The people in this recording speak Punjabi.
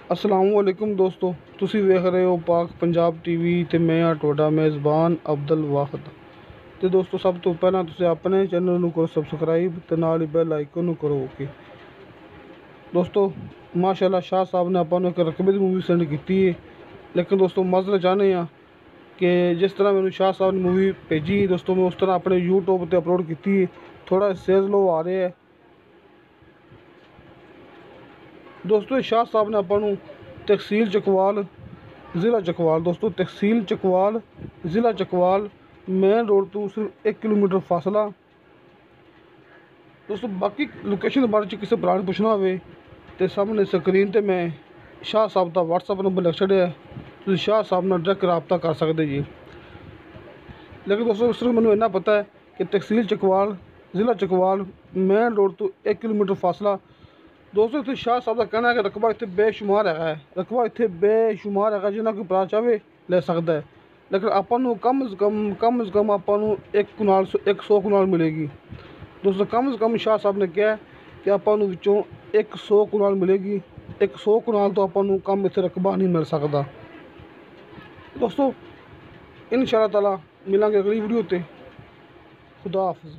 अस्सलामुअलैकुम दोस्तों, ਤੁਸੀਂ ਵੇਖ ਰਹੇ ਹੋ ਪਾਕ ਪੰਜਾਬ ਟੀਵੀ ਤੇ ਮੈਂ ਆ ਤੁਹਾਡਾ ਮੇਜ਼ਬਾਨ ਅਬਦੁਲ ਵਾਹਿਦ। ਤੇ ਦੋਸਤੋ, ਸਭ ਤੋਂ ਪਹਿਲਾਂ ਤੁਸੀਂ ਆਪਣੇ ਚੈਨਲ ਨੂੰ ਕਰੋ ਸਬਸਕ੍ਰਾਈਬ ਤੇ ਨਾਲ ਹੀ ਬੈਲ ਆਈਕਨ ਨੂੰ ਕਰੋ ਓਕੇ। ਦੋਸਤੋ, ਮਾਸ਼ਾਅੱਲਾ ਸ਼ਾਹ ਸਾਹਿਬ ਨੇ ਆਪਾਂ ਨੂੰ ਇੱਕ ਰਕਬੇ ਦੀ ਮੂਵੀ ਸੈਂਡ ਕੀਤੀ ਹੈ, ਲੇਕਿਨ ਦੋਸਤੋ ਮਜ਼ਲ ਚਾਹੁੰਦੇ ਹਾਂ ਕਿ ਜਿਸ ਤਰ੍ਹਾਂ ਮੈਨੂੰ ਸ਼ਾਹ ਸਾਹਿਬ ਨੇ ਮੂਵੀ ਭੇਜੀ ਦੋਸਤੋ, ਮੈਂ ਉਸ ਤਰ੍ਹਾਂ ਆਪਣੇ YouTube ਤੇ ਅਪਲੋਡ ਕੀਤੀ ਹੈ। ਥੋੜਾ ਸੇਲ ਲੋ ਆ ਰਿਹਾ ਹੈ ਦੋਸਤੋ। ਸ਼ਾਹ ਸਾਹਿਬ ਨੇ ਆਪਾਂ ਨੂੰ ਤਹਿਸੀਲ ਚਕਵਾਲ, ਜ਼ਿਲ੍ਹਾ ਚਕਵਾਲ ਦੋਸਤੋ, ਤਹਿਸੀਲ ਚਕਵਾਲ, ਜ਼ਿਲ੍ਹਾ ਚਕਵਾਲ, ਮੇਨ ਰੋਡ ਤੋਂ ਸਿਰਫ 1 ਕਿਲੋਮੀਟਰ ਫਾਸਲਾ ਦੋਸਤੋ। ਬਾਕੀ ਲੋਕੇਸ਼ਨ ਦੇ ਬਾਰੇ 'ਚ ਕਿਸੇ ਭਰਾ ਨੂੰ ਪੁੱਛਣਾ ਹੋਵੇ ਤੇ ਸਾਹਮਣੇ ਸਕਰੀਨ ਤੇ ਮੈਂ ਸ਼ਾਹ ਸਾਹਿਬ ਦਾ WhatsApp ਨੰਬਰ ਲਿਖ ਛੱਡਿਆ, ਤੁਸੀਂ ਸ਼ਾਹ ਸਾਹਿਬ ਨਾਲ ਡਾਇਰੈਕਟ ਰਾਬਤਾ ਕਰ ਸਕਦੇ ਜੀ। ਲੇਕਿਨ ਦੋਸਤੋ ਸਿਰਫ ਮੈਨੂੰ ਇੰਨਾ ਪਤਾ ਹੈ ਕਿ ਤਹਿਸੀਲ ਚਕਵਾਲ, ਜ਼ਿਲ੍ਹਾ ਚਕਵਾਲ, ਮੇਨ ਰੋਡ ਤੋਂ 1 ਕਿਲੋਮੀਟਰ ਫਾਸਲਾ ਦੋਸਤੋ। ਇੱਥੇ ਸ਼ਾਹ ਸਾਹਿਬ ਦਾ ਕਹਿਣਾ ਹੈ ਕਿ ਰਕਬਾ ਇੱਥੇ ਬੇਸ਼ੁਮਾਰ ਹੈਗਾ, ਰਕਬਾ ਇੱਥੇ ਬੇਸ਼ੁਮਾਰ ਹੈਗਾ, ਜਿੰਨਾ ਕੋਈ ਭਰਾ ਚਾਹਵੇ ਲੈ ਸਕਦਾ ਹੈ। ਲੇਕਿਨ ਆਪਾਂ ਨੂੰ ਕਮ ਸੇ ਕਮ ਆਪਾਂ ਨੂੰ 100 ਕਨਾਲ ਮਿਲੇਗੀ ਦੋਸਤੋ। ਕਮ ਸੇ ਕਮ ਸ਼ਾਹ ਸਾਹਿਬ ਨੇ ਕਿਹਾ ਕਿ ਆਪਾਂ ਨੂੰ ਵਿੱਚੋਂ 100 ਕਨਾਲ ਮਿਲੇਗੀ। 100 ਕਨਾਲ ਤੋਂ ਆਪਾਂ ਨੂੰ ਕਮ ਇੱਥੇ ਰਕਬਾ ਨਹੀਂ ਮਿਲ ਸਕਦਾ ਦੋਸਤੋ। ਇਨਸ਼ਾ ਅੱਲਾਹ ਤਾਲਾ ਮਿਲਾਂਗੇ ਅਗਲੀ ਵੀਡੀਓ 'ਤੇ। ਖੁਦਾ ਹਾਫਿਜ਼।